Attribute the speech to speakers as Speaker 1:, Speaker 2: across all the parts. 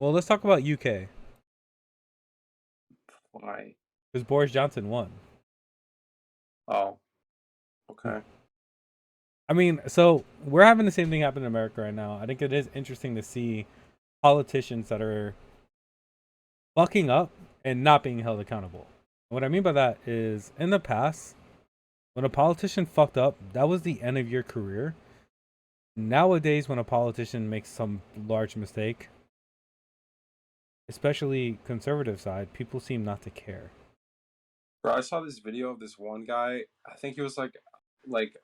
Speaker 1: Well, let's talk about UK
Speaker 2: Why?
Speaker 1: because Boris Johnson won.
Speaker 2: Oh, okay.
Speaker 1: I mean, so we're having the same thing happen in America right now. I think it is interesting to see politicians that are fucking up and not being held accountable. What I mean by that is in the past, when a politician fucked up, that was the end of your career. Nowadays, when a politician makes some large mistake, especially conservative side, people seem not to care.
Speaker 2: Bro, I saw this video of this one guy. I think he was like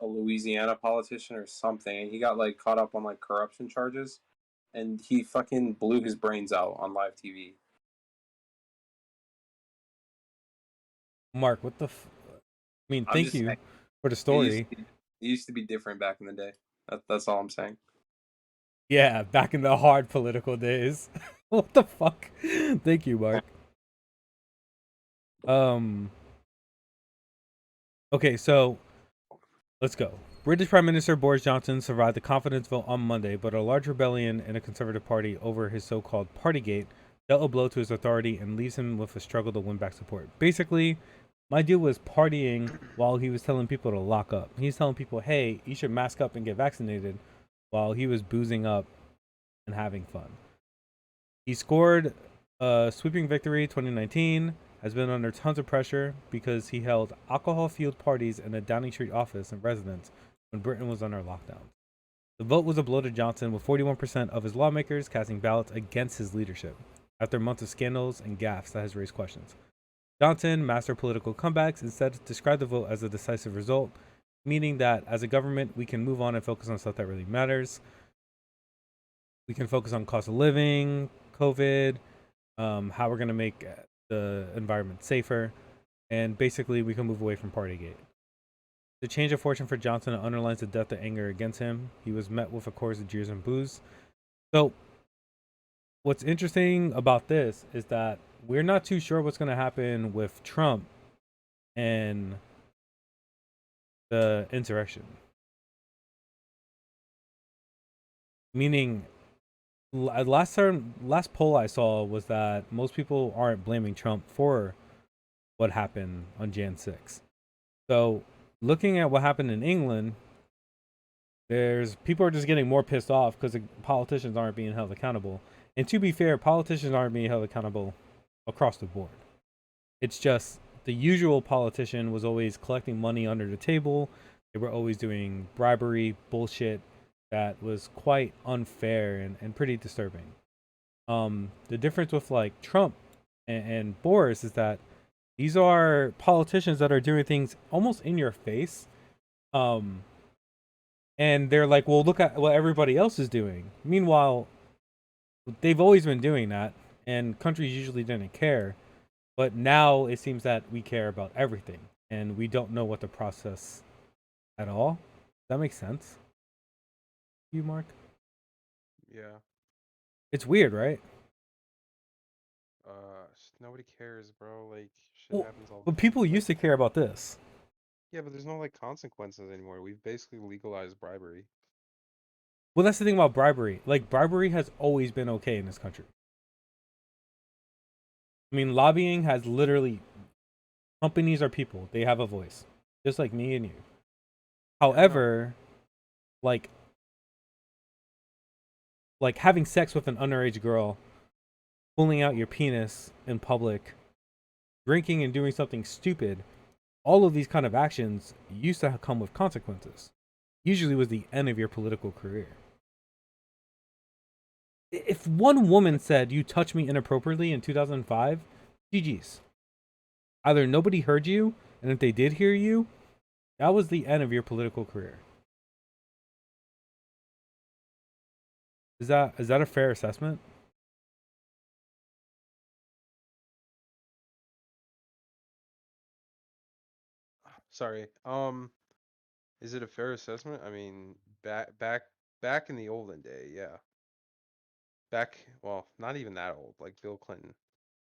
Speaker 2: a Louisiana politician or something, and he got like caught up on like corruption charges, and he fucking blew his brains out on live TV.
Speaker 1: Mark, I mean,
Speaker 2: I'm
Speaker 1: thank
Speaker 2: just
Speaker 1: you
Speaker 2: saying,
Speaker 1: for the
Speaker 2: it used
Speaker 1: story.
Speaker 2: to be, it used to be different back in the day. That's all I'm saying.
Speaker 1: Yeah, back in the hard political days. What the fuck? Thank you, Mark. Um. Okay, so let's go. British Prime Minister Boris Johnson survived the confidence vote on Monday, but a large rebellion in a Conservative Party over his so-called Partygate dealt a blow to his authority and leaves him with a struggle to win back support. Basically, my dude was partying while he was telling people to lock up. He's telling people, "Hey, you should mask up and get vaccinated," while he was boozing up and having fun. He scored a sweeping victory 2019, has been under tons of pressure because he held alcohol-fueled parties in a Downing Street office and residence when Britain was under lockdown. The vote was a blow to Johnson, with 41% of his lawmakers casting ballots against his leadership after months of scandals and gaffes that has raised questions. Johnson, master political comebacks, instead described the vote as a decisive result, meaning that as a government, we can move on and focus on stuff that really matters. We can focus on cost of living, COVID, how we're going to make the environment safer, and basically we can move away from Partygate. The change of fortune for Johnson underlines the depth of anger against him. He was met with a chorus of jeers and boos. So, what's interesting about this is that we're not too sure what's going to happen with Trump and the insurrection. Meaning, last poll I saw was that most people aren't blaming Trump for what happened on Jan 6th. So, looking at what happened in England, there's people are just getting more pissed off because the politicians aren't being held accountable. And to be fair, politicians aren't being held accountable across the board. It's just the usual politician was always collecting money under the table. They were always doing bribery bullshit that was quite unfair and pretty disturbing. The difference with like Trump and Boris is that these are politicians that are doing things almost in your face. Um, and they're like, well, look at what everybody else is doing. Meanwhile, they've always been doing that, and countries usually didn't care. But now it seems that we care about everything, and we don't know what the process at all. That makes sense. You, Mark?
Speaker 3: Yeah.
Speaker 1: It's weird, right?
Speaker 3: Nobody cares, bro. Like shit
Speaker 1: Well,
Speaker 3: happens all
Speaker 1: but
Speaker 3: the time.
Speaker 1: people
Speaker 3: Like
Speaker 1: used to care about this.
Speaker 3: yeah, but there's no like consequences anymore. We've basically legalized bribery.
Speaker 1: Well, that's the thing about bribery. Like, bribery has always been okay in this country. I mean, lobbying has literally companies are people. They have a voice, just like me and you.
Speaker 3: Yeah, no.
Speaker 1: However, like having sex with an underage girl, pulling out your penis in public, drinking and doing something stupid, all of these kind of actions used to come with consequences. Usually was the end of your political career. If one woman said you touched me inappropriately in 2005, GG's. Either nobody heard you, and if they did hear you, that was the end of your political career. Is that a fair assessment?
Speaker 3: Sorry. Is it a fair assessment? I mean, back in the olden day, yeah. Well, not even that old, like Bill Clinton.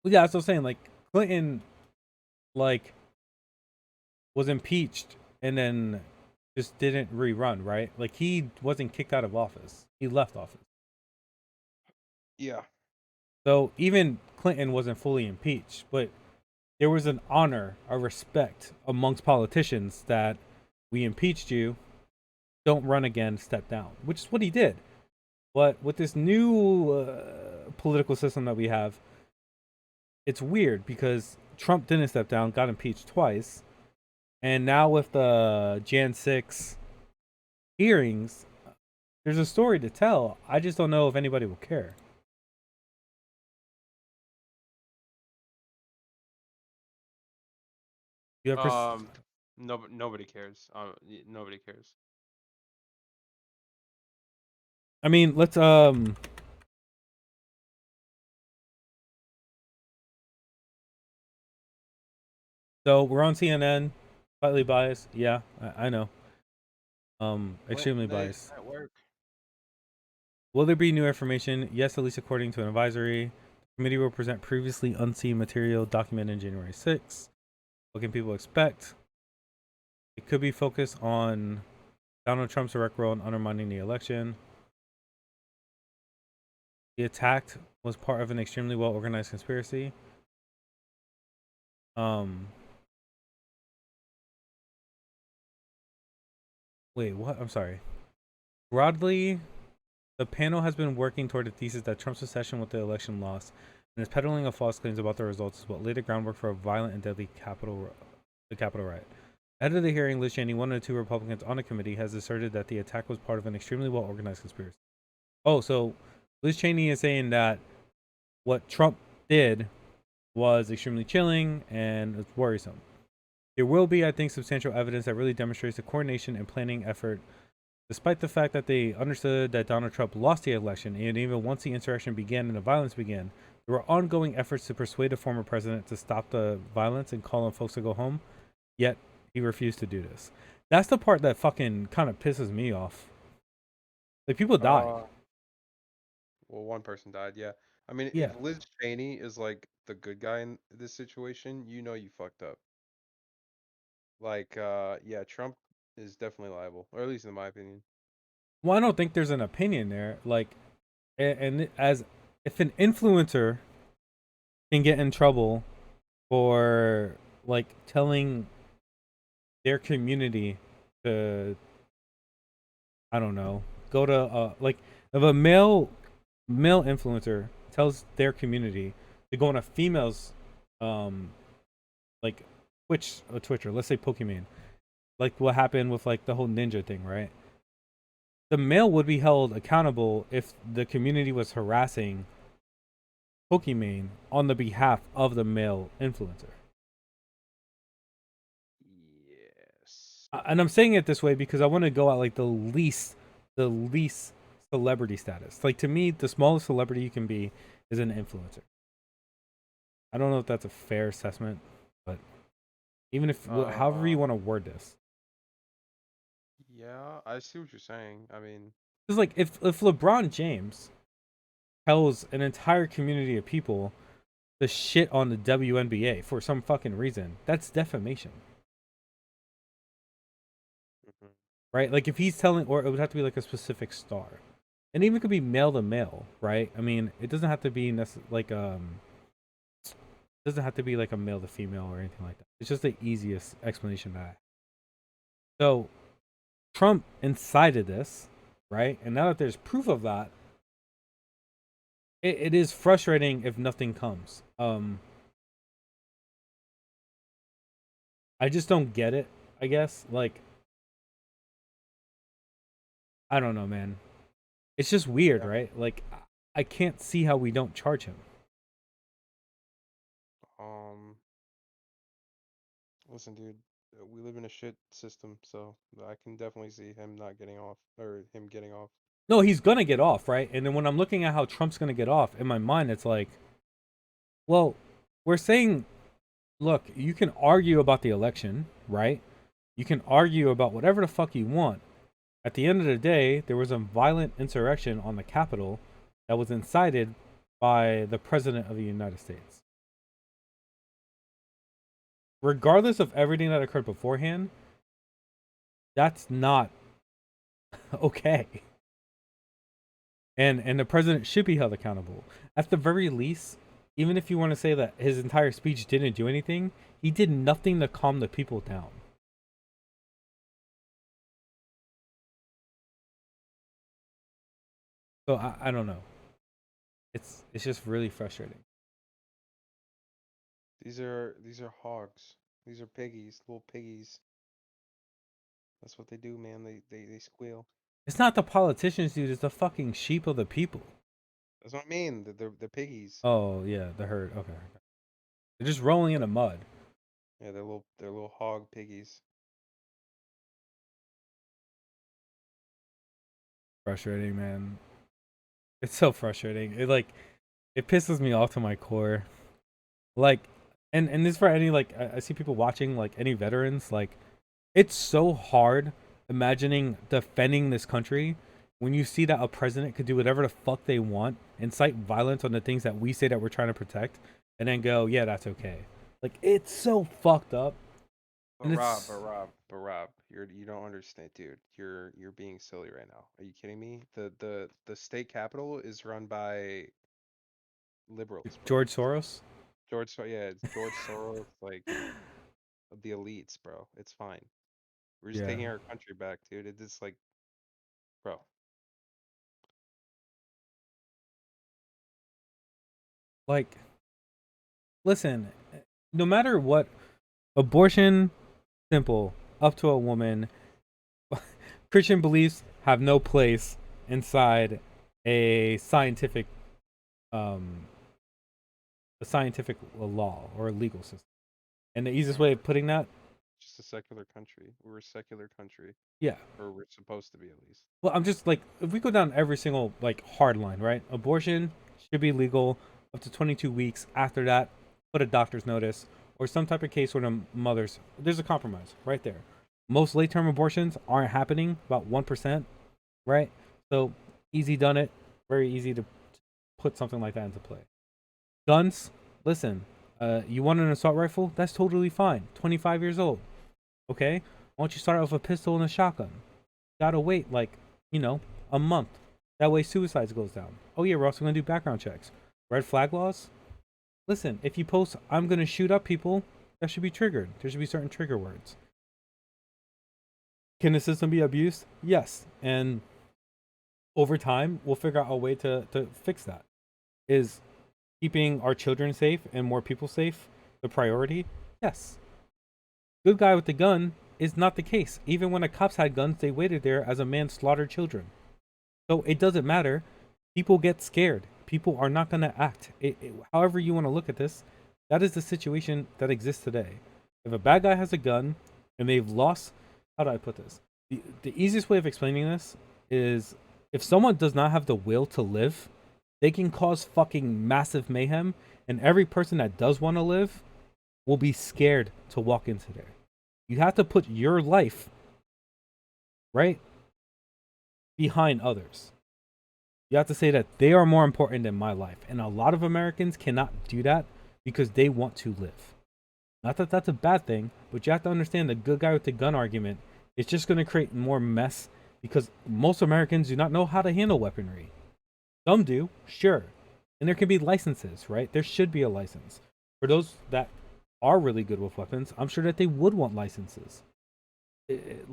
Speaker 1: Well, yeah, that's what I'm saying. Like Clinton, like was impeached and then just didn't rerun, right? Like he wasn't kicked out of office. He left office.
Speaker 3: Yeah.
Speaker 1: So even Clinton wasn't fully impeached, but there was an honor, a respect amongst politicians that we impeached you, don't run again, step down, which is what he did. But with this new political system that we have, it's weird because Trump didn't step down, got impeached twice, and now with the Jan 6 hearings, there's a story to tell. I just don't know if anybody will care. You have
Speaker 3: Nobody cares. Nobody cares.
Speaker 1: I mean, let's so we're on CNN, slightly biased. Yeah, I know. Extremely biased.
Speaker 3: At work.
Speaker 1: Will there be new information? Yes, at least according to an advisory. The committee will present previously unseen material documented in January 6th. What can people expect? It could be focused on Donald Trump's direct role in undermining the election. The attack was part of an extremely well organized conspiracy. Wait, what? I'm sorry. Broadly, the panel has been working toward the thesis that Trump's obsession with the election loss and his peddling of false claims about the results is what laid the groundwork for a violent and deadly Capitol riot. Ahead of the hearing, Liz Cheney, one of the two Republicans on the committee, has asserted that the attack was part of an extremely well organized conspiracy. Oh, so Liz Cheney is saying that what Trump did was extremely chilling and it's worrisome. There will be, I think, substantial evidence that really demonstrates the coordination and planning effort, despite the fact that they understood that Donald Trump lost the election, and even once the insurrection began and the violence began, there were ongoing efforts to persuade the former president to stop the violence and call on folks to go home, yet he refused to do this. That's the part that fucking kind of pisses me off. Like, people died.
Speaker 3: Well, one person died, yeah. I mean,
Speaker 1: Yeah.
Speaker 3: if Liz Cheney is like the good guy in this situation, you know you fucked up. Like, yeah, Trump is definitely liable, or at least in my opinion.
Speaker 1: Well, I don't think there's an opinion there. Like, and as if an influencer can get in trouble for like telling their community to, I don't know, go to like if a male influencer tells their community to go on a female's like Twitcher, let's say Pokemon, like what happened with like the whole ninja thing, right? The male would be held accountable if the community was harassing Pokemon on the behalf of the male influencer.
Speaker 3: Yes.
Speaker 1: And I'm saying it this way because I want to go at like the least celebrity status. Like, to me, the smallest celebrity you can be is an influencer. I don't know if that's a fair assessment, but even if however you want to word this.
Speaker 3: Yeah, I see what you're saying. I mean,
Speaker 1: It's like if LeBron James tells an entire community of people to shit on the WNBA for some fucking reason, that's defamation.
Speaker 3: mhm.
Speaker 1: Right? Like, if he's telling, or it would have to be like a specific star, and even could be male to male, right? I mean, it doesn't have to be like doesn't have to be like a male to female or anything like that. It's just the easiest explanation that I have. So Trump incited this, right? And now that there's proof of that, it is frustrating if nothing comes. I just don't get it, I guess. Like, I don't know, man. It's just weird,
Speaker 3: Yeah.
Speaker 1: right? Like, I can't see how we don't charge him.
Speaker 3: Um, Listen, dude, we live in a shit system, so I can definitely see him not getting off, or him getting off.
Speaker 1: No, he's gonna get off, right? And then when I'm looking at how Trump's gonna get off, in my mind, it's like, well, we're saying, look, you can argue about the election, right? You can argue about whatever the fuck you want. At the end of the day, there was a violent insurrection on the Capitol that was incited by the President of the United States. Regardless of everything that occurred beforehand, that's not okay. and the president should be held accountable. At the very least, even if you want to say that his entire speech didn't do anything, he did nothing to calm the people down. So I don't know. It's just really frustrating.
Speaker 3: These are hogs. These are piggies, little piggies. That's what they do, man. They squeal.
Speaker 1: It's not the politicians, dude. It's the fucking sheep of the people.
Speaker 3: That's what I mean. They're piggies.
Speaker 1: Oh yeah, the herd. Okay, they're just rolling in the mud.
Speaker 3: Yeah, they're little hog piggies.
Speaker 1: Frustrating, man. It's so frustrating. It pisses me off to my core. Like, and this for any like I see people watching like any veterans. Like, it's so hard imagining defending this country when you see that a president could do whatever the fuck they want, incite violence on the things that we say that we're trying to protect, and then go, yeah, that's okay. Like, it's so fucked up.
Speaker 3: But Rob, you don't understand, dude. You're being silly right now. Are you kidding me? The state capital is run by liberals, bro.
Speaker 1: George Soros.
Speaker 3: It's George Soros, like of the elites, bro. It's fine. We're just
Speaker 1: Yeah.
Speaker 3: taking our country back, dude. It's just like, bro.
Speaker 1: Like, listen, no matter what, abortion, simple, up to a woman. Christian beliefs have no place inside a scientific law or a legal system. And the easiest way of putting that,
Speaker 3: Just a secular country. We're a secular country,
Speaker 1: yeah.
Speaker 3: or we're supposed to be at least.
Speaker 1: Well, I'm just like, if we go down every single like hard line, right? Abortion should be legal up to 22 weeks. After that, put a doctor's notice or some type of case where the mothers. There's a compromise right there. Most late-term abortions aren't happening, about 1%, right? So easy done it. Very easy to put something like that into play. Guns, listen, you want an assault rifle? That's totally fine. 25 years old. Okay? Why don't you start off with a pistol and a shotgun? Gotta wait, like, a month. That way suicides goes down. Oh yeah, we're also gonna do background checks. Red flag laws? Listen, if you post, I'm gonna shoot up people, that should be triggered. There should be certain trigger words. Can the system be abused? Yes. And over time, we'll figure out a way to fix that. Is keeping our children safe and more people safe the priority? Yes. Good guy with the gun is not the case. Even when the cops had guns, they waited there as a man slaughtered children. So it doesn't matter. People get scared. People are not going to act. However you want to look at this, that is the situation that exists today. If a bad guy has a gun and they've lost, how do I put this? The easiest way of explaining this is if someone does not have the will to live, they can cause fucking massive mayhem, and every person that does want to live will be scared to walk into there. You have to put your life, right, behind others. You have to say that they are more important than my life. And a lot of Americans cannot do that because they want to live. Not that that's a bad thing, but you have to understand the good guy with the gun argument. It's just going to create more mess because most Americans do not know how to handle weaponry. Some do, sure. And there can be licenses, right? There should be a license. For those that are really good with weapons, I'm sure that they would want licenses. It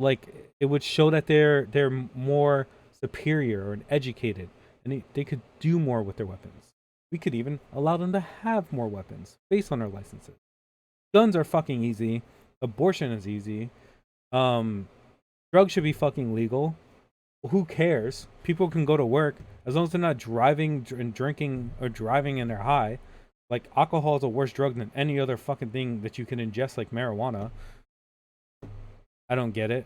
Speaker 1: would show that they're more superior and educated, and they could do more with their weapons. We could even allow them to have more weapons based on their licenses. Guns are fucking easy. Abortion is easy. Drugs should be fucking legal. Who cares? People can go to work as long as they're not driving and drinking or driving and they're high. Like, alcohol is a worse drug than any other fucking thing that you can ingest, like marijuana. I don't get it.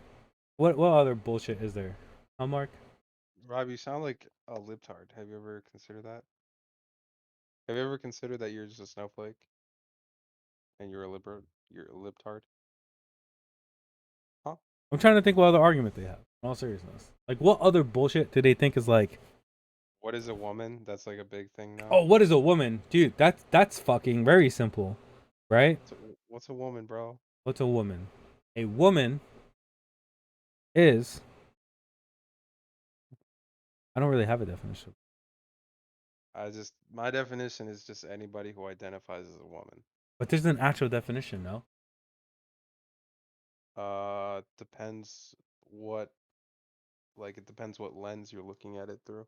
Speaker 1: What other bullshit is there? Huh, Mark?
Speaker 3: Rob, you sound like a libtard. Have you ever considered that? Have you ever considered that you're just a snowflake and you're a libtard? Huh?
Speaker 1: I'm trying to think what other argument they have. In all seriousness, like, what other bullshit do they think is like?
Speaker 3: What is a woman? That's like a big thing now.
Speaker 1: Oh, what is a woman, dude? That's fucking very simple, right?
Speaker 3: What's a woman, bro?
Speaker 1: What's a woman? A woman is. I don't really have a definition.
Speaker 3: my definition is just anybody who identifies as a woman.
Speaker 1: But there's an actual definition, no?
Speaker 3: Depends what it depends what lens you're looking at it through.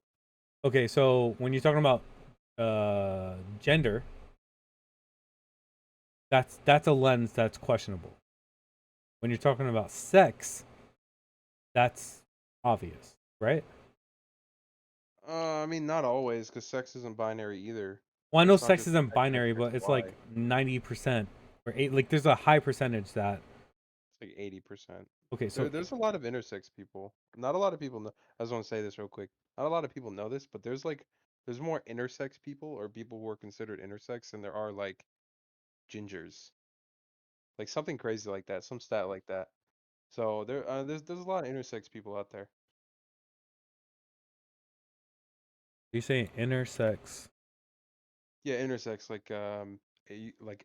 Speaker 1: Okay, so when you're talking about gender, that's a lens that's questionable. When you're talking about sex, that's obvious, right?
Speaker 3: I mean, not always, because sex isn't binary either.
Speaker 1: Well, I know
Speaker 3: It's not
Speaker 1: sex
Speaker 3: just
Speaker 1: isn't
Speaker 3: X, X,
Speaker 1: binary,
Speaker 3: X,
Speaker 1: but it's
Speaker 3: Y.
Speaker 1: like 90% or eight. Like there's a high percentage that.
Speaker 3: It's like 80%.
Speaker 1: Okay, so
Speaker 3: There's a lot of intersex people. Not a lot of people know. I just want to say this real quick. Not a lot of people know this, but there's more intersex people or people who are considered intersex than there are like gingers. Like something crazy like that, some stat like that. So there's a lot of intersex people out there.
Speaker 1: you say intersex.
Speaker 3: Yeah, intersex like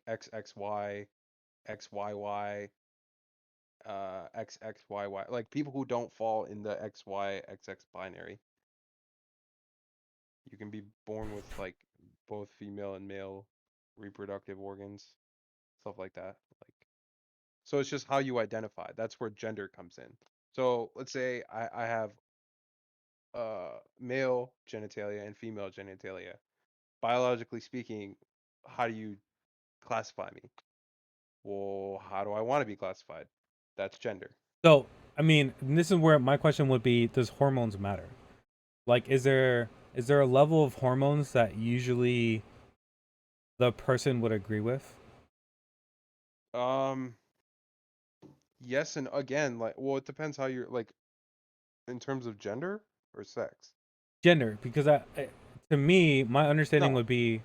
Speaker 3: XXY, XYY, XXYY, like people who don't fall in the XYXX binary. You can be born with like both female and male reproductive organs, stuff like that. Like so it's just how you identify. That's where gender comes in. So let's say I have male genitalia and female genitalia. Biologically speaking, how do you classify me? Well, how do I want to be classified? That's gender.
Speaker 1: So I mean, this is where my question would be: does hormones matter? Like, is there a level of hormones that usually the person would agree with?
Speaker 3: Um, yes, and again, well, it depends how you're like in terms of gender or sex.
Speaker 1: Gender, because to me, my understanding
Speaker 3: No,
Speaker 1: would be,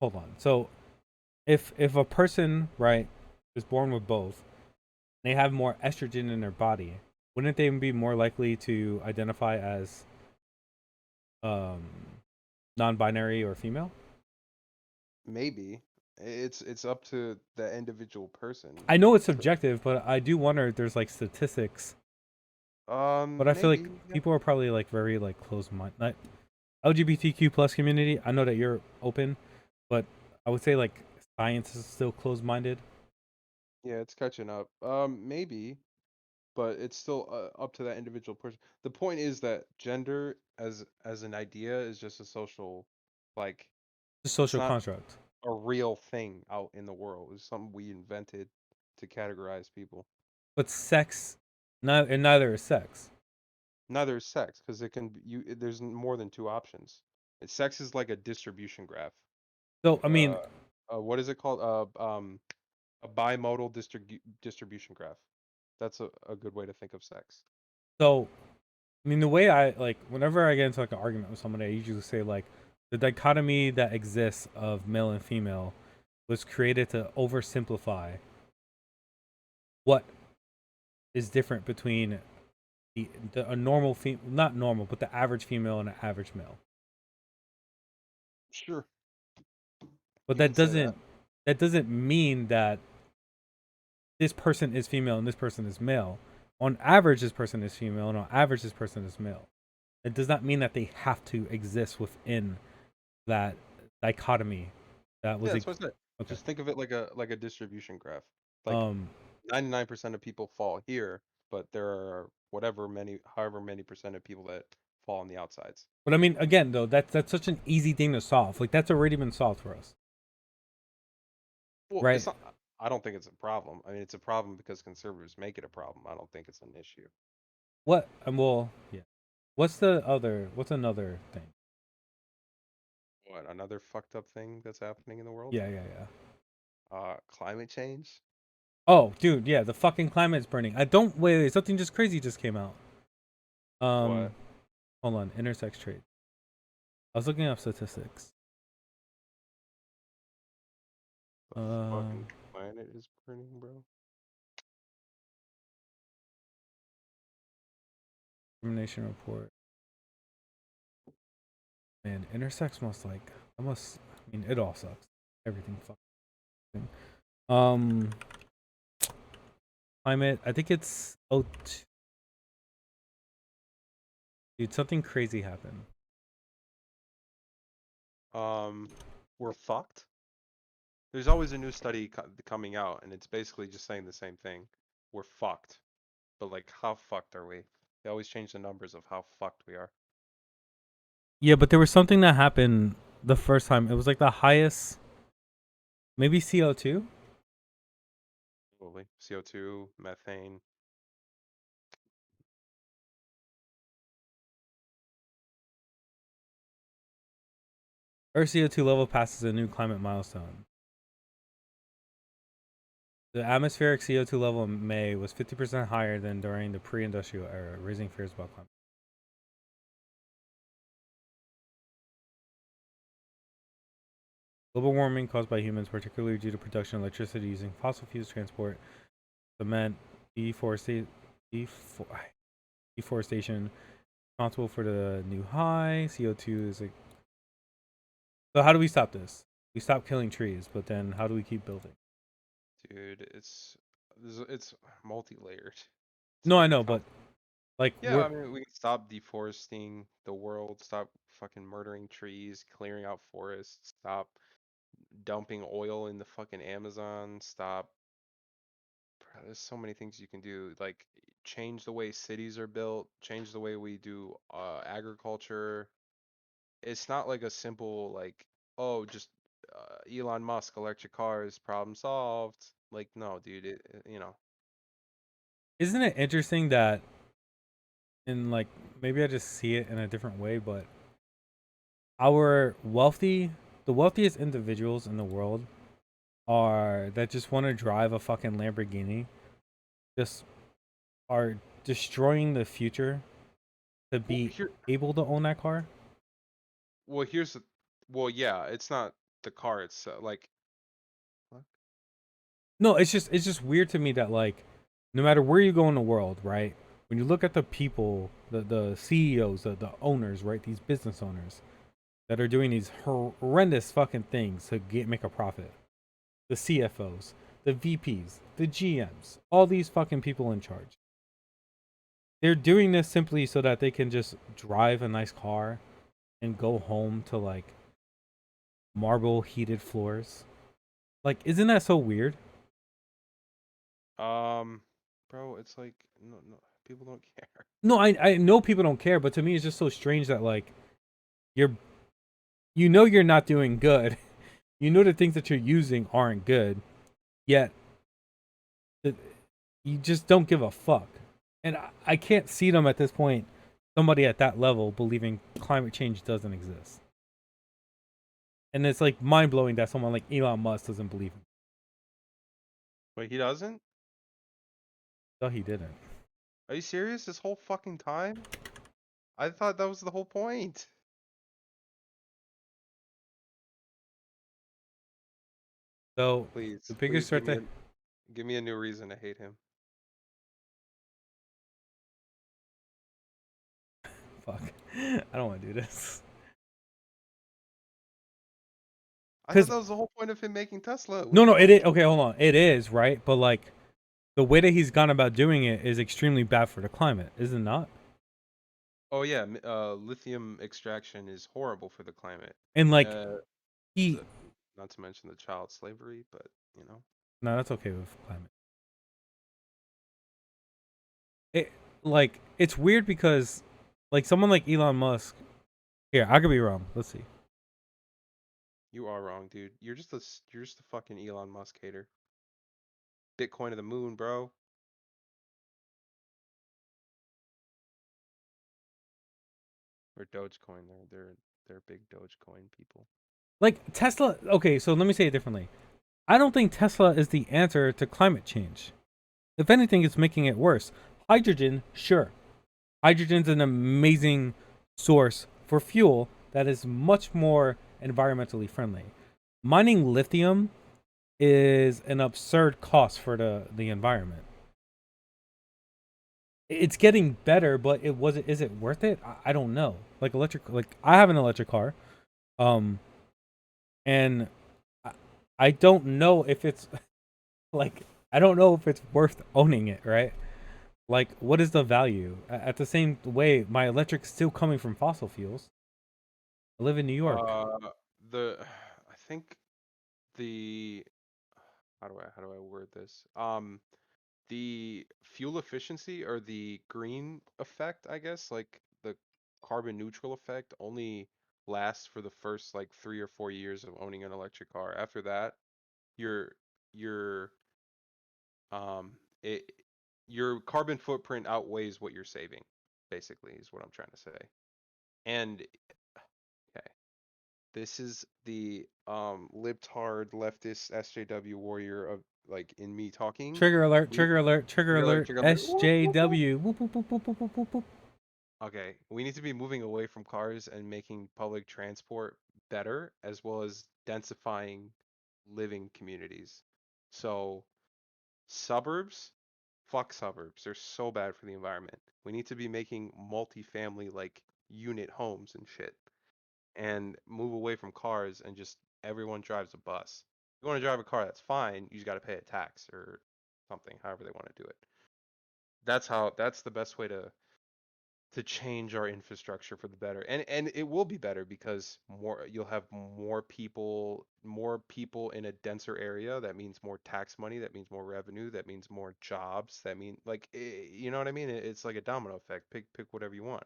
Speaker 1: hold on. So if a person, right, is born with both, they have more estrogen in their body, wouldn't they be more likely to identify as um non-binary or female?
Speaker 3: maybe it's up to the individual person.
Speaker 1: I know it's subjective, but I do wonder if there's like statistics. But I feel like
Speaker 3: Maybe, yeah.
Speaker 1: people are probably like very like closed minded. Like LGBTQ plus community, I know that you're open, but I would say like science is still closed minded.
Speaker 3: Yeah, it's catching up. Maybe, but it's still up to that individual person. The point is that gender as an idea is just a social, like,
Speaker 1: It's a
Speaker 3: it's
Speaker 1: social
Speaker 3: not
Speaker 1: construct.
Speaker 3: a real thing out in the world. It's something we invented to categorize people.
Speaker 1: But sex, and neither is sex.
Speaker 3: Neither is sex, because it can be, there's more than two options. Sex is like a distribution graph.
Speaker 1: So I mean,
Speaker 3: Uh, what is it called? A bimodal distribution graph. That's a good way to think of sex.
Speaker 1: so I mean the way I like whenever I get into like an argument with somebody, I usually say like the dichotomy that exists of male and female was created to oversimplify what is different between a normal not normal, but the average female and an average male.
Speaker 3: Sure,
Speaker 1: But
Speaker 3: you can say that.
Speaker 1: that doesn't mean that this person is female and this person is male. On average, this person is female, and on average, this person is male. It does not mean that they have to exist within that dichotomy. That
Speaker 3: Yeah,
Speaker 1: was
Speaker 3: that's what I said.
Speaker 1: okay.
Speaker 3: Just think of it like a distribution graph. Like
Speaker 1: Um,
Speaker 3: 99% of people fall here, but there are however many percent of people that fall on the outsides.
Speaker 1: but I mean, again, though, that's such an easy thing to solve. Like that's already been solved for us,
Speaker 3: Well,
Speaker 1: right?
Speaker 3: it's not. I don't think it's a problem. I mean, it's a problem because conservatives make it a problem. I don't think it's an issue.
Speaker 1: What? Well, yeah. What's the other? What's another thing?
Speaker 3: What, another fucked up thing that's happening in the world?
Speaker 1: Yeah, yeah, yeah.
Speaker 3: Climate change.
Speaker 1: Oh, dude, yeah, the fucking climate's burning. I don't wait. Something just crazy just came out. Um,
Speaker 3: What?
Speaker 1: hold on, intersex trade. I was looking up statistics.
Speaker 3: The fucking planet is burning, bro.
Speaker 1: Discrimination report. Man, intersex must like. I must. I mean, it all sucks. Everything fucking. Um, climate. I think it's. Oh, dude, something crazy happened.
Speaker 3: we're fucked. There's always a new study coming out, and it's basically just saying the same thing. We're fucked. But like, how fucked are we? They always change the numbers of how fucked we are.
Speaker 1: Yeah, but there was something that happened the first time. It was like the highest, maybe CO2.
Speaker 3: Probably CO2, methane.
Speaker 1: Earth CO2 level passes a new climate milestone. The atmospheric CO2 level in May was 50% higher than during the pre-industrial era, raising fears about climate. Global warming caused by humans, particularly due to production of electricity using fossil fuels, transport, cement, deforestation, responsible for the new high. CO2 is like. So how do we stop this? We stop killing trees, but then how do we keep building?
Speaker 3: Dude, it's multi-layered. It's
Speaker 1: No, I
Speaker 3: very
Speaker 1: know, but like
Speaker 3: yeah, I mean, we can stop deforesting the world, stop fucking murdering trees, clearing out forests, stop dumping oil in the fucking Amazon, stop. Bro, there's so many things you can do. Like, change the way cities are built, change the way we do agriculture. It's not like a simple, like, oh, just Elon Musk, electric cars, problem solved. Like, no, dude, you know.
Speaker 1: isn't it interesting that in like maybe I just see it in a different way, but our the wealthiest individuals in the world are that just want to drive a fucking Lamborghini, just are destroying the future to
Speaker 3: Well,
Speaker 1: be able to own that car.
Speaker 3: here's the, well, yeah, it's not the car. It's like, what?
Speaker 1: No, it's just weird to me that like no matter where you go in the world, right? When you look at the people, the CEOs, the owners, right? These business owners that are doing these horrendous fucking things to make a profit. The CFOs, the VPs, the GMs, all these fucking people in charge. They're doing this simply so that they can just drive a nice car and go home to like marble heated floors. Like, isn't that so weird?
Speaker 3: Um, bro, it's like, no, no, people don't care.
Speaker 1: No, I know people don't care, but to me it's just so strange that like you're you know you're not doing good. You know the things that you're using aren't good, yet you just don't give a fuck. And I can't see them at this point, somebody at that level believing climate change doesn't exist. And it's like mind blowing that someone like Elon Musk doesn't believe him.
Speaker 3: Wait, he doesn't?
Speaker 1: No, he didn't.
Speaker 3: Are you serious? This whole fucking time? I thought that was the whole point.
Speaker 1: So
Speaker 3: Please,
Speaker 1: the biggest
Speaker 3: please
Speaker 1: threat to
Speaker 3: give me a new reason to hate him.
Speaker 1: fuck, I don't want to do this.
Speaker 3: I thought that was the whole point of him making Tesla. What
Speaker 1: No,
Speaker 3: the
Speaker 1: no,
Speaker 3: fuck?
Speaker 1: it is okay. Hold on, it is right, but like the way that he's gone about doing it is extremely bad for the climate, is it not?
Speaker 3: Oh yeah, lithium extraction is horrible for the climate.
Speaker 1: And like
Speaker 3: Uh,
Speaker 1: he,
Speaker 3: the, not to mention the child slavery, but you know.
Speaker 1: no, that's okay with climate. It like it's weird because like someone like Elon Musk. Here, I could be wrong. Let's see.
Speaker 3: You are wrong, dude. You're just a fucking Elon Musk hater. Bitcoin to the moon, bro. Or Dogecoin. They're big Dogecoin people.
Speaker 1: Like Tesla. Okay, so let me say it differently. I don't think Tesla is the answer to climate change. If anything, it's making it worse. Hydrogen, sure. Hydrogen's an amazing source for fuel that is much more environmentally friendly. Mining lithium is an absurd cost for the environment. It's getting better, but is it worth it? I don't know. Like I have an electric car. Um and I don't know if it's like I don't know if it's worth owning it, right? Like, what is the value? At the same way, my electric's still coming from fossil fuels. I live in New York.
Speaker 3: I think the how do I word this? The fuel efficiency or the green effect, I guess, like the carbon neutral effect only lasts for the first like 3 or 4 years of owning an electric car. After that, your your um it your carbon footprint outweighs what you're saving, basically, is what I'm trying to say. And okay, this is the libtard leftist SJW warrior of like in me talking.
Speaker 1: Trigger alert,
Speaker 3: We
Speaker 1: trigger alert, trigger alert.
Speaker 3: trigger alert. Whoop, whoop, whoop.
Speaker 1: SJW. Whoop, whoop, whoop, whoop, whoop, whoop, whoop, whoop.
Speaker 3: Okay, we need to be moving away from cars and making public transport better, as well as densifying living communities. So, suburbs, fuck suburbs. They're so bad for the environment. We need to be making multifamily, like, unit homes and shit, and move away from cars and just everyone drives a bus. If you want to drive a car, that's fine. You just got to pay a tax or something, however they want to do it. That's the best way to change our infrastructure for the better. And it will be better because you'll have more people in a denser area. That means more tax money, that means more revenue, that means more jobs, that mean like you know what I mean? It's like a domino effect. Pick whatever you want.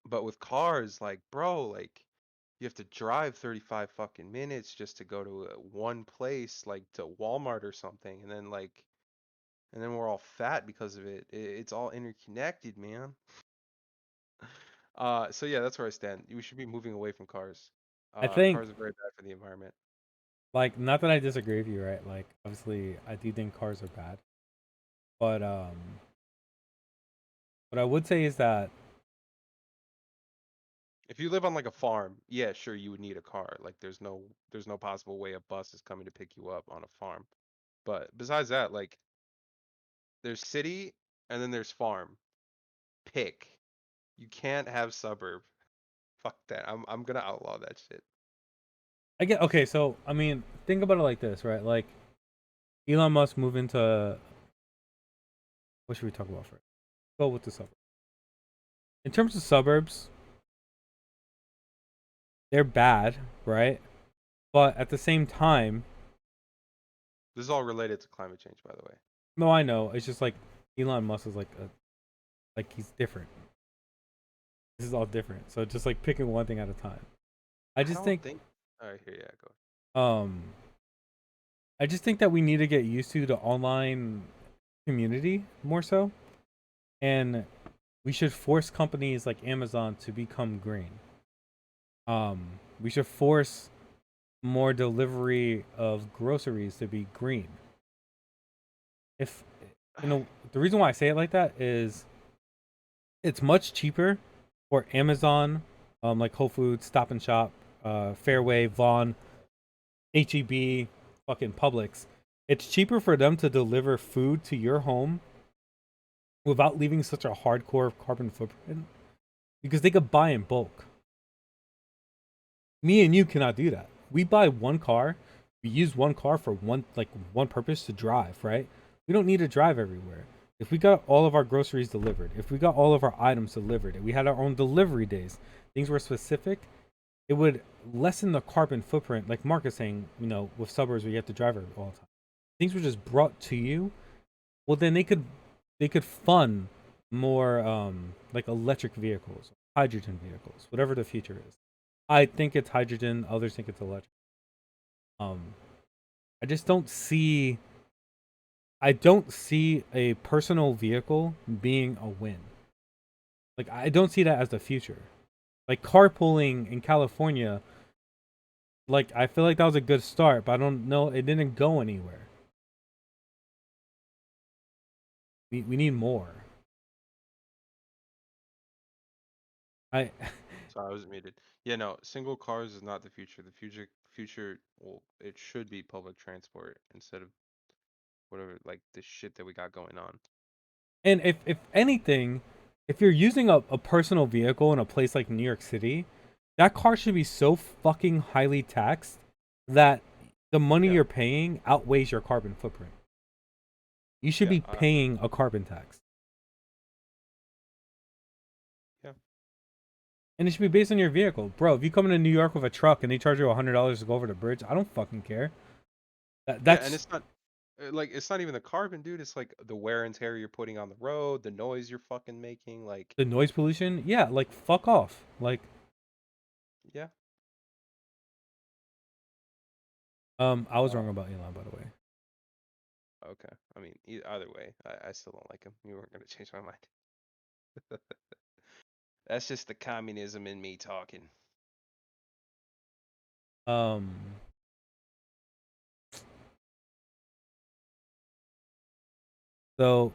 Speaker 3: But with cars, like bro, like you have to drive 35 fucking minutes just to go to one place, like to Walmart or something, and then we're all fat because of it. It's all interconnected, man. So yeah, that's where I stand. We should be moving away from cars.
Speaker 1: I think,
Speaker 3: Cars are very bad for the environment.
Speaker 1: like, not that I disagree with you, right? Like, obviously, I do think cars are bad, but what I would say is that
Speaker 3: If you live on like a farm, yeah, sure, you would need a car. Like there's no possible way a bus is coming to pick you up on a farm. But besides that, like there's city and then there's farm. Pick. You can't have suburb. Fuck that. I'm gonna outlaw that shit.
Speaker 1: I get okay. So I mean, think about it like this, right? Like Elon Musk move into what should we talk about first? Go with the suburbs. In terms of suburbs, they're bad, right? But at the same time,
Speaker 3: This is all related to climate change, by the way.
Speaker 1: no, I know. It's just like Elon Musk is like he's different. This is all different. So just like picking one thing at a time. I
Speaker 3: I
Speaker 1: just
Speaker 3: don't
Speaker 1: think
Speaker 3: think. All right, here, yeah, go.
Speaker 1: um I just think that we need to get used to the online community more so. And we should force companies like Amazon to become green. We should force more delivery of groceries to be green. If the reason why I say it like that is it's much cheaper for Amazon, like Whole Foods, Stop and Shop, Fairway, Vaughn, HEB, fucking Publix. It's cheaper for them to deliver food to your home without leaving such a hardcore carbon footprint because they could buy in bulk. Me and you cannot do that. We buy one car, we use one car for one purpose to drive, right? We don't need to drive everywhere. If we got all of our groceries delivered, if we got all of our items delivered, and we had our own delivery days, things were specific, it would lessen the carbon footprint. Like Mark is saying, with suburbs where you have to drive all the time. Things were just brought to you. Well, then they could fund more like electric vehicles, hydrogen vehicles, whatever the future is. I think it's hydrogen. Others think it's electric. Um, I just don't see. I don't see a personal vehicle being a win. Like I don't see that as the future. Like carpooling in California. Like I feel like that was a good start, but I don't know. It didn't go anywhere. We need more. I
Speaker 3: Sorry, I was muted. Yeah, no, single cars is not the future. The future, well, it should be public transport instead of whatever, like the shit that we got going on.
Speaker 1: And if anything, if you're using a personal vehicle in a place like New York City, that car should be so fucking highly taxed that the money
Speaker 3: Yeah,
Speaker 1: you're paying outweighs your carbon footprint. You should
Speaker 3: yeah,
Speaker 1: be paying a carbon tax.
Speaker 3: yeah.
Speaker 1: And it should be based on your vehicle. Bro, if you come into New York with a truck and they charge you $100 to go over the bridge, I don't fucking care.
Speaker 3: Yeah, and
Speaker 1: That's
Speaker 3: it's not like it's not even the carbon, dude. It's like the wear and tear you're putting on the road, the noise you're fucking making. Like,
Speaker 1: the noise pollution. Yeah, like fuck off. Like,
Speaker 3: yeah.
Speaker 1: I was wrong about Elon, by the way.
Speaker 3: Okay. I mean, either way, I still don't like him. You weren't gonna change my mind. That's just the communism in me talking.
Speaker 1: Um, so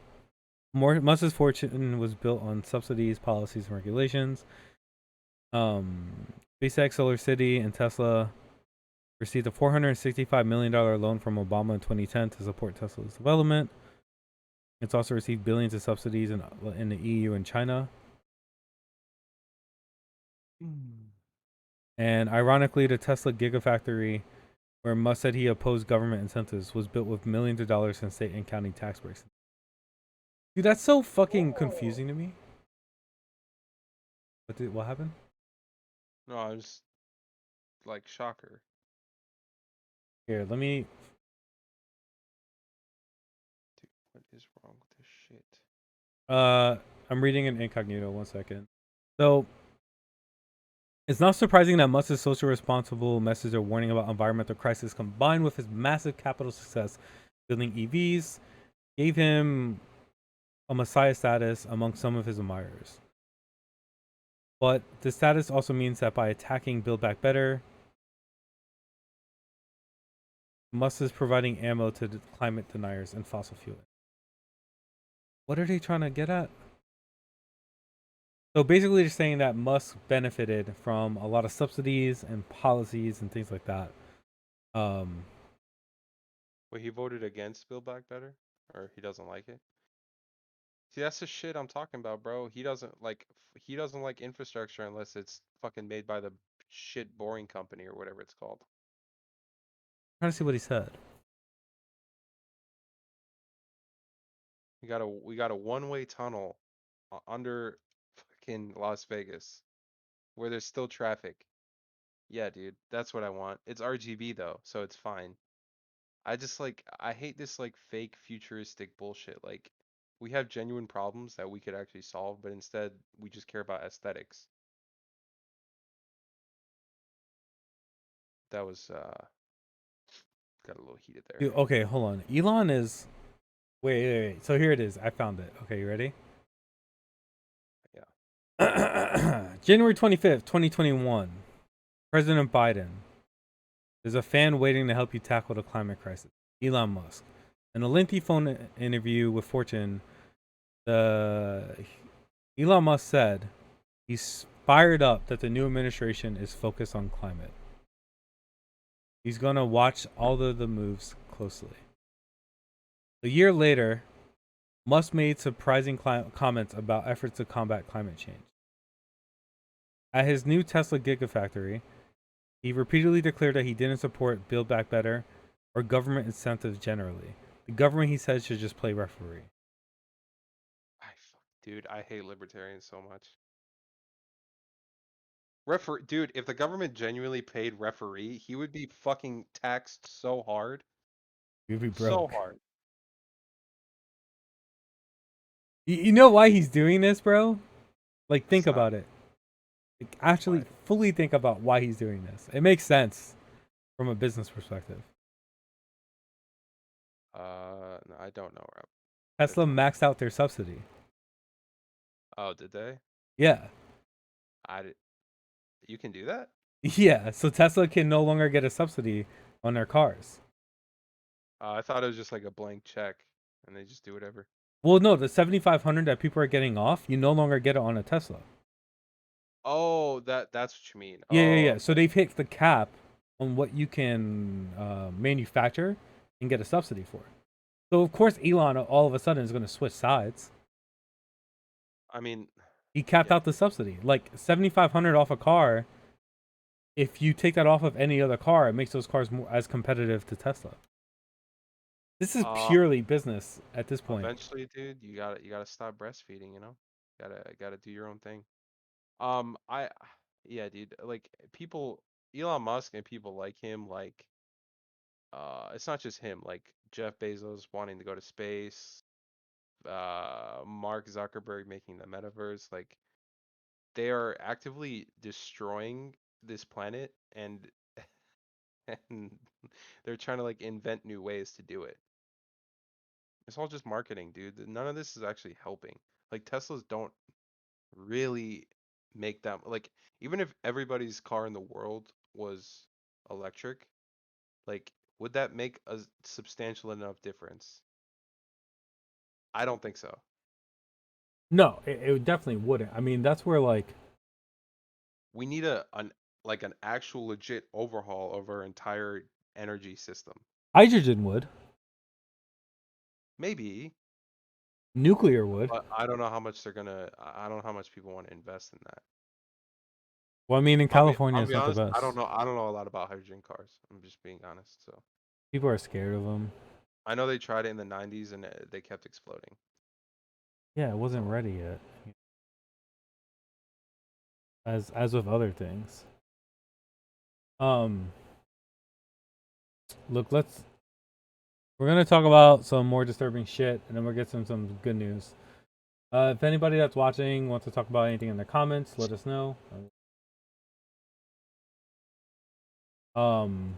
Speaker 1: Musk's fortune was built on subsidies, policies, and regulations. SpaceX, Solar City, and Tesla received a $465 million loan from Obama in 2010 to support Tesla's development. It's also received billions of subsidies in the EU and China. And ironically, the Tesla Gigafactory, where Musk said he opposed government incentives, was built with millions of dollars in state and county tax breaks. Dude, that's so fucking confusing to me. What happened?
Speaker 3: No, I was like shocker.
Speaker 1: Here, let me.
Speaker 3: Dude, what is wrong with this shit?
Speaker 1: I'm reading in incognito. 1 second. So, it's not surprising that Musk's social responsible message of warning about environmental crisis, combined with his massive capital success building EVs, gave him a messiah status among some of his admirers. But the status also means that by attacking Build Back Better, Musk is providing ammo to the climate deniers and fossil fuel. What are they trying to get at? So basically, they're saying that Musk benefited from a lot of subsidies and policies and things like that.
Speaker 3: Wait, he voted against Build Back Better, or he doesn't like it? See, that's the shit I'm talking about, bro. He doesn't like infrastructure unless it's fucking made by the shit boring company or whatever it's called.
Speaker 1: Trying to see what he said.
Speaker 3: We got a one-way tunnel under fucking Las Vegas where there's still traffic. Yeah, dude, that's what I want. It's RGB though, so it's fine. I hate this like fake futuristic bullshit. Like we have genuine problems that we could actually solve, but instead we just care about aesthetics. That was got a little heated there.
Speaker 1: Dude, okay, hold on. Elon is. Wait. So here it is. I found it. Okay, you ready?
Speaker 3: Yeah.
Speaker 1: January 25th, 2021. President Biden. There's a fan waiting to help you tackle the climate crisis. Elon Musk. In a lengthy phone interview with Fortune, Elon Musk said he's fired up that the new administration is focused on climate. He's going to watch all of the moves closely. A year later, Musk made surprising comments about efforts to combat climate change. At his new Tesla Gigafactory, he repeatedly declared that he didn't support Build Back Better or government incentives generally. The government, he said, should just play referee.
Speaker 3: Dude, I hate libertarians so much. Dude, if the government genuinely paid referee, he would be fucking taxed so hard.
Speaker 1: You'd be
Speaker 3: So
Speaker 1: broke.
Speaker 3: hard.
Speaker 1: You know why he's doing this, bro? Like, think
Speaker 3: Stop.
Speaker 1: about it. Like, actually,
Speaker 3: Why?
Speaker 1: fully think about why he's doing this. It makes sense from a business perspective.
Speaker 3: No, I don't know, Rob.
Speaker 1: Tesla maxed out their subsidy.
Speaker 3: Oh, did they?
Speaker 1: Yeah.
Speaker 3: You can do that?
Speaker 1: Yeah, so Tesla can no longer get a subsidy on their cars.
Speaker 3: I thought it was just like a blank check and they just do whatever.
Speaker 1: Well, no, the 7,500 that people are getting off, you no longer get it on a Tesla.
Speaker 3: Oh, that's what you mean.
Speaker 1: Yeah.
Speaker 3: Oh,
Speaker 1: So they've hit the cap on what you can manufacture and get a subsidy for. So of course Elon all of a sudden is going to switch sides.
Speaker 3: I mean,
Speaker 1: He capped
Speaker 3: yeah.
Speaker 1: out the subsidy, like 7,500 off a car. If you take that off of any other car, it makes those cars more as competitive to Tesla. This is purely business at this point.
Speaker 3: Eventually, dude, you gotta stop breastfeeding, you know? Gotta do your own thing. I yeah, dude. Like people, Elon Musk and people like him, like it's not just him. Like Jeff Bezos wanting to go to space, Mark Zuckerberg making the metaverse. Like they are actively destroying this planet, and they're trying to like invent new ways to do it. It's all just marketing, dude. None of this is actually helping. Like Teslas don't really make that like even if everybody's car in the world was electric, like would that make a substantial enough difference? I don't think so.
Speaker 1: No, it definitely wouldn't. I mean, that's where like
Speaker 3: We need an actual legit overhaul of our entire energy system.
Speaker 1: hydrogen would,
Speaker 3: Maybe,
Speaker 1: nuclear would.
Speaker 3: but I don't know how much they're gonna. I don't know how much people want to invest in that.
Speaker 1: Well, I mean, in California,
Speaker 3: I'll
Speaker 1: it's
Speaker 3: be
Speaker 1: not the
Speaker 3: honest.
Speaker 1: best.
Speaker 3: I don't know a lot about hydrogen cars. I'm just being honest. So
Speaker 1: People are scared of them.
Speaker 3: I know they tried it in the '90s and they kept exploding.
Speaker 1: Yeah, it wasn't
Speaker 3: So
Speaker 1: ready yet. As with other things. Um, look, we're gonna talk about some more disturbing shit, and then we'll get some good news. If anybody that's watching wants to talk about anything in the comments, let us know. Um,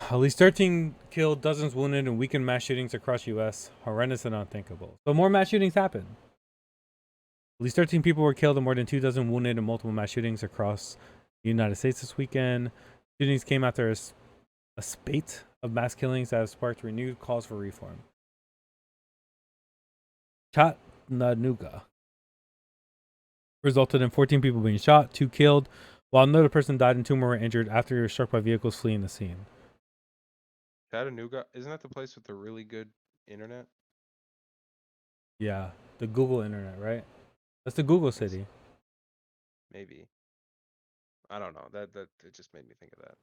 Speaker 1: At least 13 killed, dozens wounded, and weakened mass shootings across U.S. Horrendous and unthinkable. So more mass shootings happen. At least 13 people were killed and more than 2 dozen wounded in multiple mass shootings across the United States this weekend. Shootings came after a spate of mass killings that have sparked renewed calls for reform. Chattanooga resulted in 14 people being shot, 2 killed, while another person died and 2 more were injured after they were struck by vehicles fleeing the scene.
Speaker 3: Chattanooga, isn't that the place with the really good internet?
Speaker 1: Yeah, the Google internet, right? That's the Google
Speaker 3: Yes.
Speaker 1: city.
Speaker 3: Maybe. I don't know. That it just made me think of that.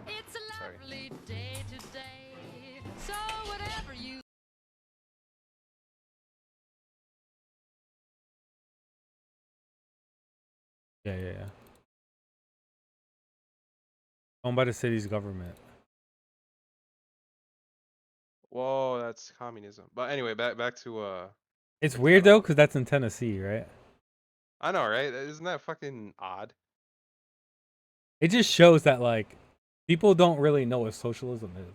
Speaker 4: It's a
Speaker 3: Sorry.
Speaker 4: lovely day today. So whatever you
Speaker 1: Yeah. Owned by the city's government.
Speaker 3: Whoa, that's communism. But anyway, back to
Speaker 1: It's
Speaker 3: back to
Speaker 1: weird though,
Speaker 3: California.
Speaker 1: because that's in Tennessee, right?
Speaker 3: I know, right? Isn't that fucking odd?
Speaker 1: It just shows that like people don't really know what socialism is.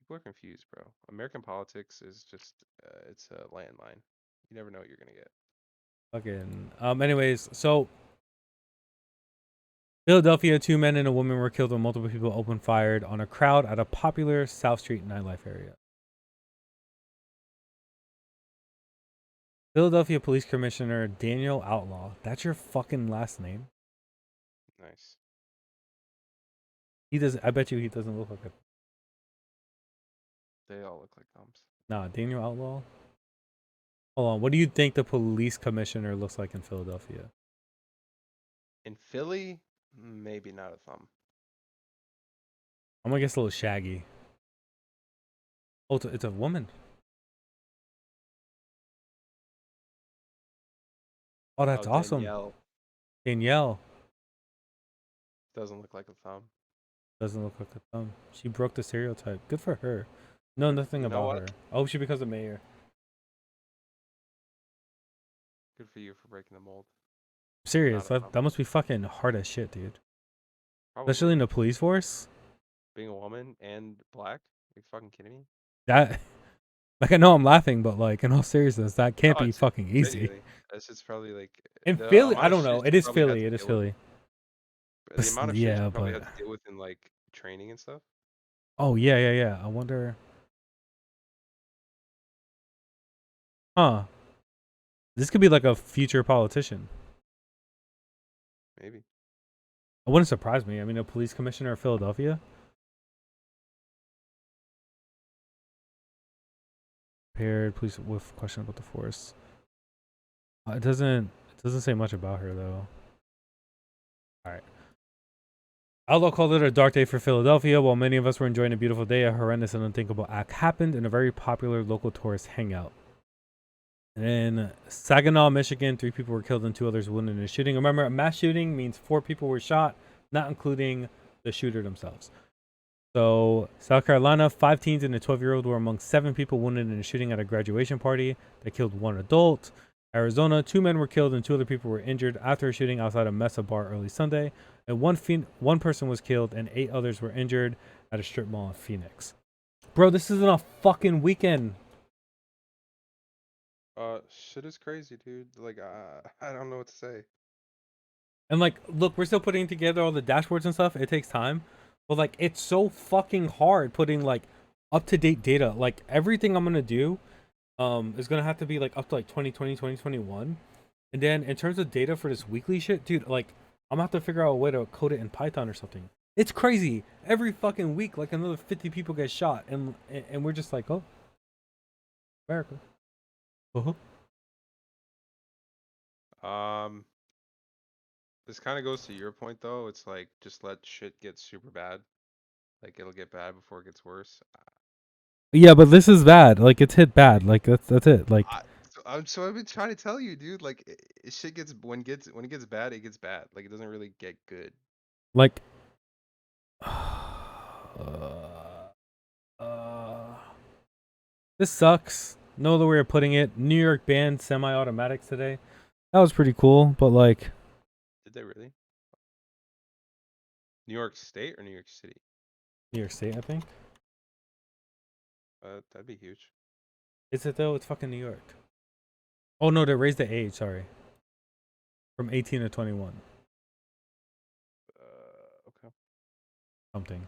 Speaker 3: People are confused, bro. American politics is just it's a landmine. You never know what you're gonna get.
Speaker 1: Fucking. Anyways, so Philadelphia, 2 men and a woman were killed when multiple people opened fire on a crowd at a popular South Street nightlife area. Philadelphia Police Commissioner Daniel Outlaw. That's your fucking last name.
Speaker 3: Nice.
Speaker 1: He does. I bet you he doesn't look like a.
Speaker 3: They all look like thumbs.
Speaker 1: Nah, Daniel Outlaw. Hold on. What do you think the police commissioner looks like in Philadelphia?
Speaker 3: In Philly, maybe not a thumb.
Speaker 1: I'm gonna guess a little shaggy. Oh, it's a woman. Oh, that's awesome. Danielle
Speaker 3: Doesn't look like a thumb.
Speaker 1: doesn't look like a thumb. She broke the stereotype. Good for her. Know nothing
Speaker 3: You know
Speaker 1: about
Speaker 3: what?
Speaker 1: her. I hope she becomes a mayor.
Speaker 3: Good for you for breaking the mold.
Speaker 1: I'm serious.
Speaker 3: Not a
Speaker 1: That
Speaker 3: thumb.
Speaker 1: must be fucking hard as shit, dude.
Speaker 3: Probably.
Speaker 1: Especially in the police force.
Speaker 3: Being a woman and black? Are you fucking kidding me?
Speaker 1: That, like, I know I'm laughing, but like, in all seriousness, that can't
Speaker 3: Oh,
Speaker 1: be
Speaker 3: it's
Speaker 1: fucking easy.
Speaker 3: intimidating. That's just probably like
Speaker 1: In
Speaker 3: the
Speaker 1: Philly,
Speaker 3: amount
Speaker 1: I
Speaker 3: of
Speaker 1: don't know.
Speaker 3: shit
Speaker 1: It
Speaker 3: you
Speaker 1: is
Speaker 3: probably had
Speaker 1: Philly.
Speaker 3: to
Speaker 1: It is
Speaker 3: deal with.
Speaker 1: Philly.
Speaker 3: The amount of shit
Speaker 1: Yeah,
Speaker 3: you probably
Speaker 1: but
Speaker 3: had to deal with in like training and stuff.
Speaker 1: oh yeah. I wonder. Huh. This could be like a future politician.
Speaker 3: Maybe.
Speaker 1: It wouldn't surprise me. I mean, a police commissioner of Philadelphia. Paired police with question about the force. It doesn't say much about her though. All right. Outlaw called it a dark day for Philadelphia. While many of us were enjoying a beautiful day, a horrendous and unthinkable act happened in a very popular local tourist hangout. And in Saginaw, Michigan, 3 people were killed and 2 others wounded in a shooting. Remember, a mass shooting means 4 people were shot, not including the shooter themselves. So, South Carolina, 5 teens and a 12-year-old were among 7 people wounded in a shooting at a graduation party that killed 1 adult. Arizona, 2 men were killed and 2 other people were injured after a shooting outside a Mesa bar early Sunday. And one person was killed and 8 others were injured at a strip mall in Phoenix. Bro, this isn't a fucking weekend.
Speaker 3: Shit is crazy, dude. Like, I don't know what to say.
Speaker 1: And like, look, we're still putting together all the dashboards and stuff. It takes time. But like, it's so fucking hard putting like up-to-date data. Like, everything I'm gonna do is gonna have to be like up to like 2020, 2021. And then in terms of data for this weekly shit, dude, like, I'm gonna have to figure out a way to code it in Python or something. It's crazy. Every fucking week, like another 50 people get shot, and we're just like, oh, America.
Speaker 3: This kind of goes to your point though. It's like just let shit get super bad. Like it'll get bad before it gets worse.
Speaker 1: Yeah, but this is bad. Like, it's hit bad. Like, that's it. Like,
Speaker 3: So I've been trying to tell you, dude. Like shit gets when it gets bad, it gets bad. Like it doesn't really get good.
Speaker 1: like, this sucks. No other way of putting it. New York banned semi-automatics today. That was pretty cool, but like,
Speaker 3: Did they really? New York State or New York City?
Speaker 1: New York State, I think.
Speaker 3: That'd be huge.
Speaker 1: Is it though? It's fucking New York. Oh no, they raised the age. Sorry, from 18 to 21.
Speaker 3: Okay.
Speaker 1: Something.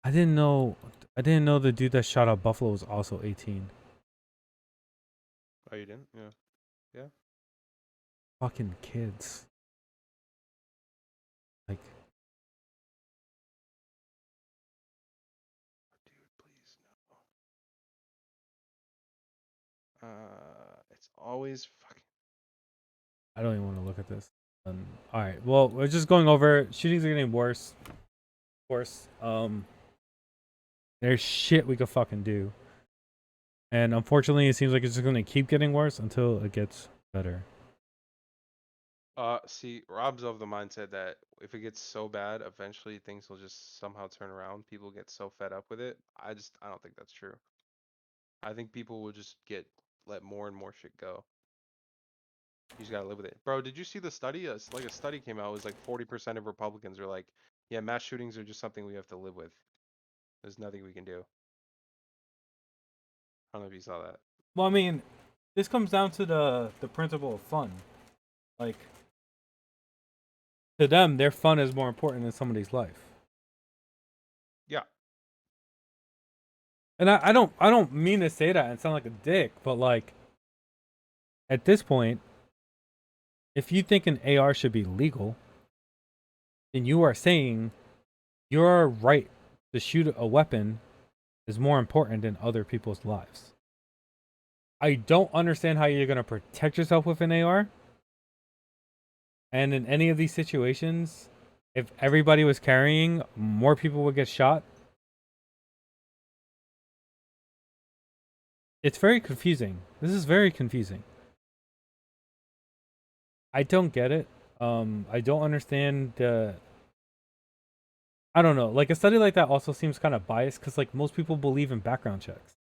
Speaker 1: I didn't know the dude that shot up Buffalo was also 18.
Speaker 3: Oh, you didn't? Yeah.
Speaker 1: Fucking kids. Like,
Speaker 3: Dude, please no. It's always fucking.
Speaker 1: I don't even want to look at this. All right. Well, we're just going over. Shootings are getting worse. Of course. There's shit we could fucking do. And unfortunately, it seems like it's just going to keep getting worse until it gets better.
Speaker 3: See, Rob's of the mindset that if it gets so bad, eventually things will just somehow turn around. People get so fed up with it. I don't think that's true. I think people will just let more and more shit go. You just gotta live with it. Bro, did you see the study? Like a study came out, it was like 40% of Republicans are like, yeah, mass shootings are just something we have to live with. There's nothing we can do. I don't know if you saw that.
Speaker 1: Well, I mean, this comes down to the principle of fun. Like, to them, their fun is more important than somebody's life.
Speaker 3: Yeah.
Speaker 1: And I don't mean to say that and sound like a dick, but like, at this point, if you think an AR should be legal, then you are saying your right to shoot a weapon is more important than other people's lives. I don't understand how you're going to protect yourself with an AR. And in any of these situations, if everybody was carrying, more people would get shot. It's very confusing. This is very confusing. I don't get it. I don't understand I don't know. Like, a study like that also seems kind of biased because like most people believe in background checks.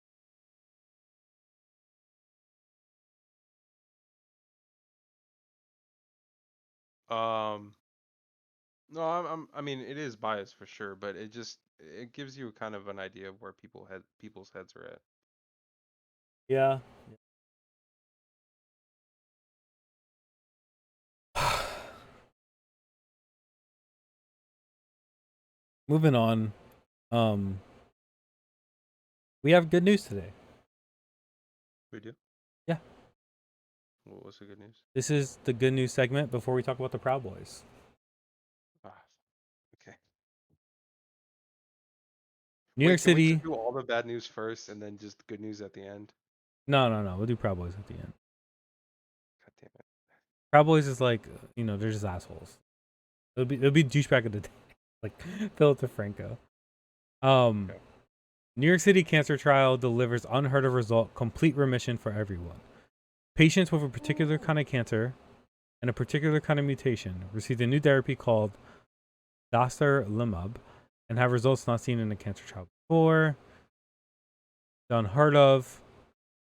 Speaker 3: No, I mean, it is biased for sure, but it gives you kind of an idea of where people's heads are at.
Speaker 1: Yeah. Moving on. We have good news today.
Speaker 3: We do?
Speaker 1: Yeah.
Speaker 3: What's the good news?
Speaker 1: This is the good news segment before we talk about the Proud Boys.
Speaker 3: Okay.
Speaker 1: New York
Speaker 3: Can we
Speaker 1: City.
Speaker 3: just do all the bad news first and then just good news at the end?
Speaker 1: No. We'll do Proud Boys at the end.
Speaker 3: God damn it.
Speaker 1: Proud Boys is like, they're just assholes. It'll be douchebag of the day. like Philip DeFranco.
Speaker 3: Okay.
Speaker 1: New York City cancer trial delivers unheard of result: complete remission for everyone. Patients with a particular kind of cancer and a particular kind of mutation received a new therapy called dostarlimab and have results not seen in a cancer trial before. Unheard of.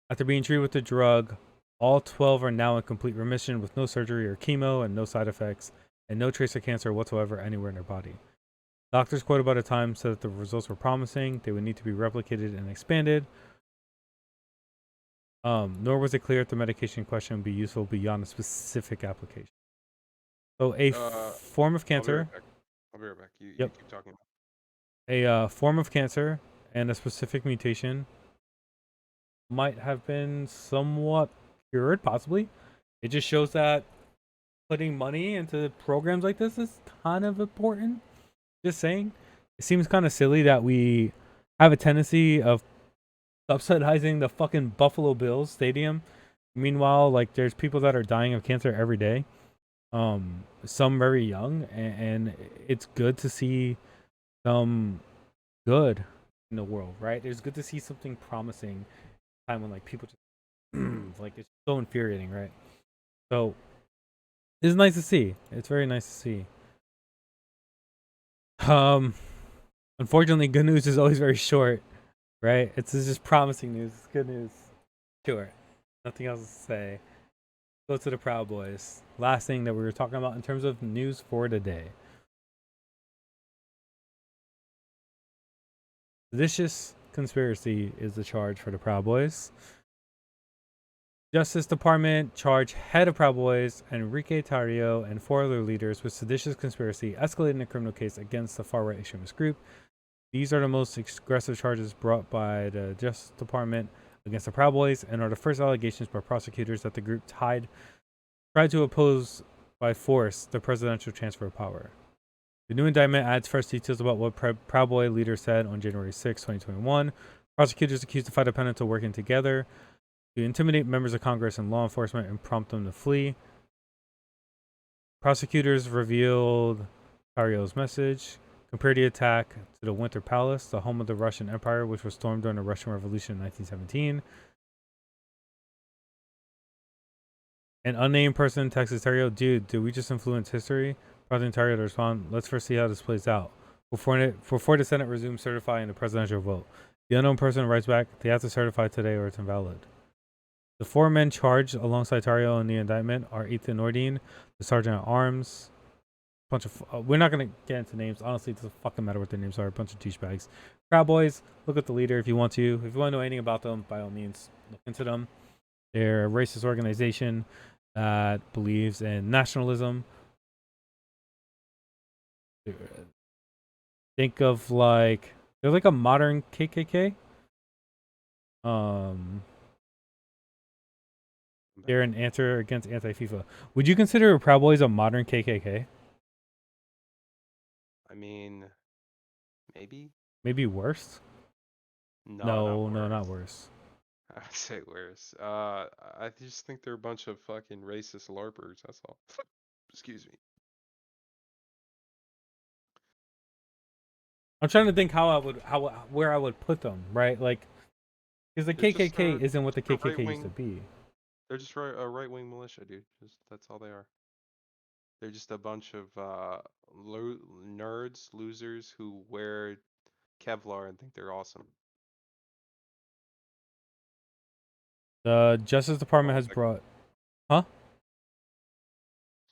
Speaker 1: After being treated with the drug, all 12 are now in complete remission with no surgery or chemo and no side effects and no trace of cancer whatsoever anywhere in their body. Doctors quoted by the Times said that the results were promising. They would need to be replicated and expanded. Nor was it clear if the medication in question would be useful beyond a specific application. So a form of cancer.
Speaker 3: I'll be right back. You
Speaker 1: Yep.
Speaker 3: keep talking.
Speaker 1: A form of cancer and a specific mutation might have been somewhat cured, possibly. It just shows that putting money into programs like this is kind of important. Just saying. It seems kind of silly that we have a tendency of subsidizing the fucking Buffalo Bills stadium. Meanwhile, like, there's people that are dying of cancer every day. Some very young, and it's good to see some good in the world, right? It's good to see something promising. Time when like people just like, it's so infuriating, right? So it's nice to see. It's very nice to see. Unfortunately, good news is always very short, right? It's just promising news. It's good news. Sure. Nothing else to say. Go to the Proud Boys. Last thing that we were talking about in terms of news for today. Seditious conspiracy is the charge for the Proud Boys. Justice Department charged head of Proud Boys Enrique Tarrio and 4 other leaders with seditious conspiracy, escalating a criminal case against the far-right extremist group. These are the most aggressive charges brought by the Justice Department against the Proud Boys and are the first allegations by prosecutors that the group tried to oppose by force the presidential transfer of power. The new indictment adds fresh details about what Proud Boy leader said on January 6, 2021. Prosecutors accused the five defendants of working together to intimidate members of Congress and law enforcement and prompt them to flee. Prosecutors revealed Tarrio's message, compared the attack to the Winter Palace, the home of the Russian Empire, which was stormed during the Russian Revolution in 1917. An unnamed person texted Tarrio, "Dude, did we just influence history?" President Tarrio to respond, "Let's first see how this plays out before the Senate resumes certifying the presidential vote." The unknown person writes back, "They have to certify today or it's invalid." The 4 men charged alongside Tarrio in the indictment are Ethan Nordine, the sergeant at arms. Bunch of we're not gonna get into names. Honestly, it doesn't fucking matter what their names are. A bunch of douchebags. Proud Boys. Look at the leader if you want to. If you want to know anything about them, by all means, look into them. They're a racist organization that believes in nationalism. Think of like they're like a modern KKK. They're an answer against anti-FIFA. Would you consider Proud Boys a modern KKK?
Speaker 3: I mean, maybe.
Speaker 1: Maybe worse? No, not worse.
Speaker 3: I'd say worse. I just think they're a bunch of fucking racist LARPers. That's all. Excuse me.
Speaker 1: I'm trying to think where I would put them, right? Like, because the
Speaker 3: They're just,
Speaker 1: KKK isn't what the
Speaker 3: just a
Speaker 1: KKK used
Speaker 3: right-wing-
Speaker 1: to be.
Speaker 3: They're just a right-wing militia, dude. That's all they are. They're just a bunch of nerds, losers who wear Kevlar and think they're awesome.
Speaker 1: The Justice Department has brought, huh?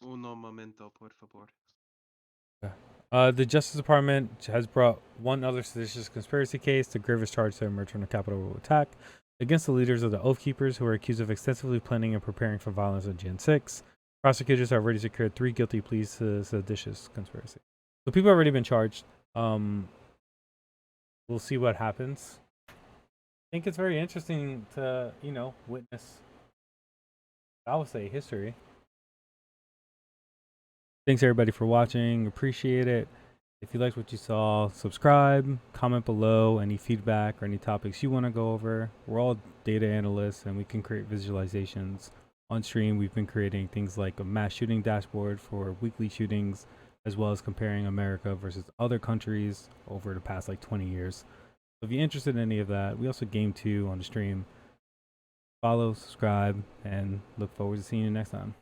Speaker 3: Uno momento, por favor.
Speaker 1: The Justice Department has brought one other seditious conspiracy case, the gravest charge to emerge from the Capitol attack, against the leaders of the Oath Keepers, who are accused of extensively planning and preparing for violence on Jan 6. Prosecutors have already secured 3 guilty pleas to seditious conspiracy. So people have already been charged. We'll see what happens. I think it's very interesting to, witness, I would say, history. Thanks everybody for watching. Appreciate it. If you liked what you saw, subscribe, comment below any feedback or any topics you want to go over. We're all data analysts and we can create visualizations. On stream, we've been creating things like a mass shooting dashboard for weekly shootings, as well as comparing America versus other countries over the past like 20 years. So if you're interested in any of that, we also game 2 on the stream. Follow, subscribe, and look forward to seeing you next time.